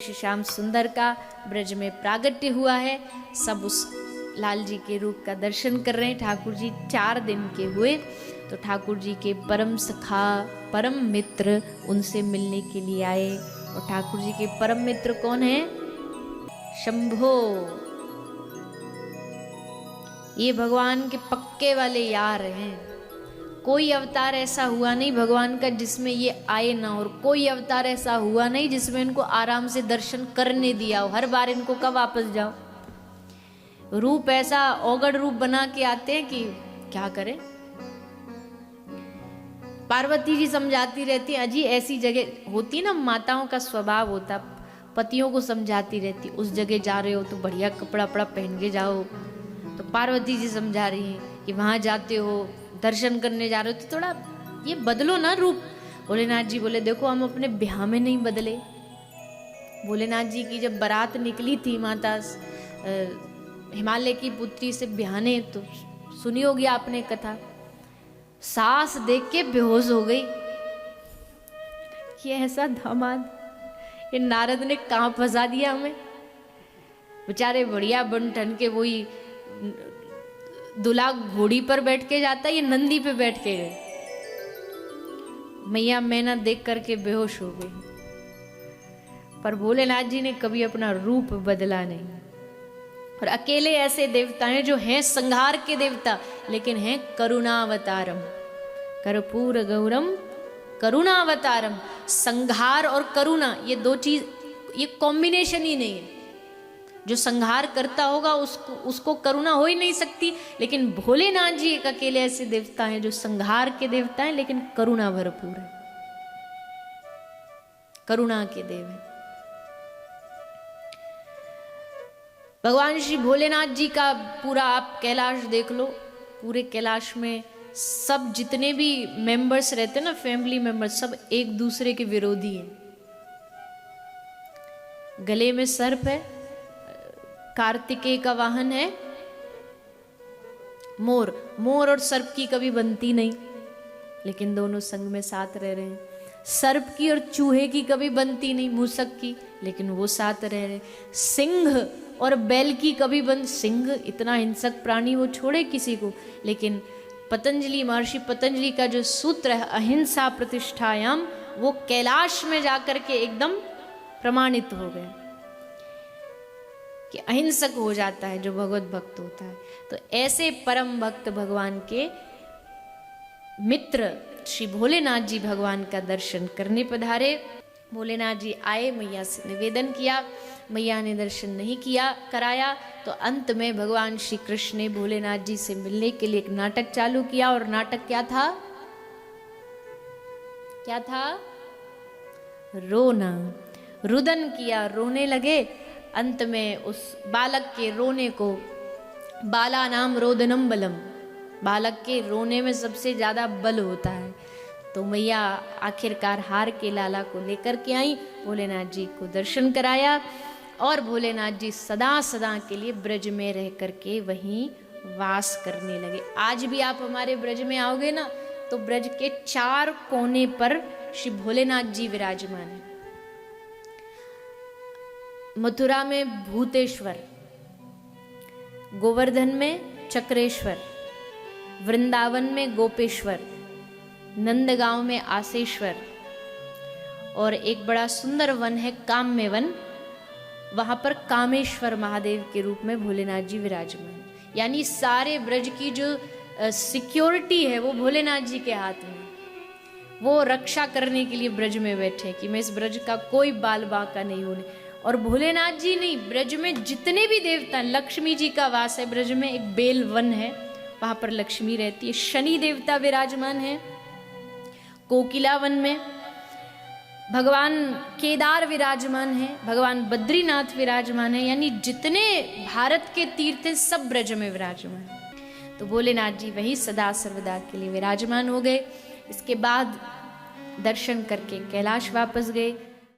श्री श्याम सुंदर का ब्रज में प्रागट्य हुआ है। सब उस लाल जी के रूप का दर्शन कर रहे हैं। ठाकुर जी 4 दिन के हुए तो ठाकुर जी के परम सखा परम मित्र उनसे मिलने के लिए आए। और ठाकुर जी के परम मित्र कौन है? शंभो। ये भगवान के पक्के वाले यार हैं। कोई अवतार ऐसा हुआ नहीं भगवान का जिसमें ये आए ना, और कोई अवतार ऐसा हुआ नहीं जिसमें इनको आराम से दर्शन करने दिया हो। हर बार इनको कब वापस जाओ। रूप ऐसा औगड़ रूप बना के आते हैं कि क्या करें। पार्वती जी समझाती रहती है, अजी ऐसी जगह होती ना, माताओं का स्वभाव होता, पतियों को समझाती रहती, उस जगह जा रहे हो तो बढ़िया कपड़ा वपड़ा पहन के जाओ। तो पार्वती जी समझा रही हैं कि वहां जाते हो दर्शन करने जा रहे हो तो थोड़ा ये बदलो ना रूप। भोलेनाथ जी बोले, देखो हम अपने ब्याह में नहीं बदले। भोलेनाथ जी की जब बारात निकली थी माता हिमालय की पुत्री से ब्याहने, तो सुनी होगी आपने कथा, सास देख के बेहोश हो गई। ये ऐसा दामाद, ये नारद ने कहाँ फंसा दिया हमें। बेचारे बढ़िया बन ठन के, वही दूल्हा घोड़ी पर बैठ के जाता, ये नंदी पे बैठ के गए। मैया मैना देख करके बेहोश हो गई। पर भोलेनाथ जी ने कभी अपना रूप बदला नहीं। और अकेले ऐसे देवता हैं जो हैं संहार के देवता, लेकिन हैं करुणावतारम। कर्पूर गौरम करुणावतारम। संहार और करुणा ये दो चीज, ये कॉम्बिनेशन ही नहीं है। जो संहार करता होगा उसको करुणा हो ही नहीं सकती। लेकिन भोलेनाथ जी एक अकेले ऐसे देवता हैं जो संहार के देवता हैं लेकिन करुणा भरपूर है, करुणा के देव हैं। भगवान श्री भोलेनाथ जी का पूरा आप कैलाश देख लो। पूरे कैलाश में सब जितने भी मेंबर्स रहते हैं ना, फैमिली मेंबर्स, सब एक दूसरे के विरोधी हैं। गले में सर्प है, कार्तिकेय का वाहन है मोर। मोर और सर्प की कभी बनती नहीं, लेकिन दोनों संग में साथ रह रहे हैं। सर्प की और चूहे की कभी बनती नहीं, मूसक की, लेकिन वो साथ रह रहे हैं। सिंह और बैल की कभी बन, सिंह इतना हिंसक प्राणी, वो छोड़े किसी को। लेकिन पतंजलि, महर्षि पतंजलि का जो सूत्र है अहिंसा प्रतिष्ठायाम, वो कैलाश में जाकर के एकदम प्रमाणित हो गए कि अहिंसक हो जाता है जो भगवत भक्त होता है। तो ऐसे परम भक्त भगवान के मित्र श्री भोलेनाथ जी भगवान का दर्शन करने पधारे। भोलेनाथ जी आए, मैया से निवेदन किया, मैया ने दर्शन नहीं किया कराया। तो अंत में भगवान श्री कृष्ण ने भोलेनाथ जी से मिलने के लिए एक नाटक चालू किया। और नाटक क्या था? क्या था? रोना। रुदन किया, रोने लगे। अंत में उस बालक के रोने को, बाला नाम रोदनम बलम, बालक के रोने में सबसे ज्यादा बल होता है। तो मैया आखिरकार हार के लाला को लेकर के आई, भोलेनाथ जी को दर्शन कराया। और भोलेनाथ जी सदा सदा के लिए ब्रज में रह करके वहीं वास करने लगे। आज भी आप हमारे ब्रज में आओगे ना, तो ब्रज के 4 कोने पर श्री भोलेनाथ जी विराजमान है। मथुरा में भूतेश्वर, गोवर्धन में चक्रेश्वर, वृंदावन में गोपेश्वर, नंदगांव में आसेश्वर, और एक बड़ा सुंदर वन है काम्य वन, वहां पर कामेश्वर महादेव के रूप में भोलेनाथ जी विराजमान। यानी सारे ब्रज की जो सिक्योरिटी है वो भोलेनाथ जी के हाथ में। वो रक्षा करने के लिए ब्रज में बैठे कि मैं इस ब्रज का कोई बाल बांका नहीं होने। और भोलेनाथ जी नहीं, ब्रज में जितने भी देवता, लक्ष्मी जी का वास है ब्रज में, एक बेल वन है, वहां पर लक्ष्मी रहती है। शनि देवता विराजमान है कोकिला वन में। भगवान केदार विराजमान है, भगवान बद्रीनाथ विराजमान है। यानी जितने भारत के तीर्थ हैं सब ब्रज में विराजमान है। तो भोलेनाथ जी वही सदा सर्वदा के लिए विराजमान हो गए। इसके बाद दर्शन करके कैलाश वापस गए।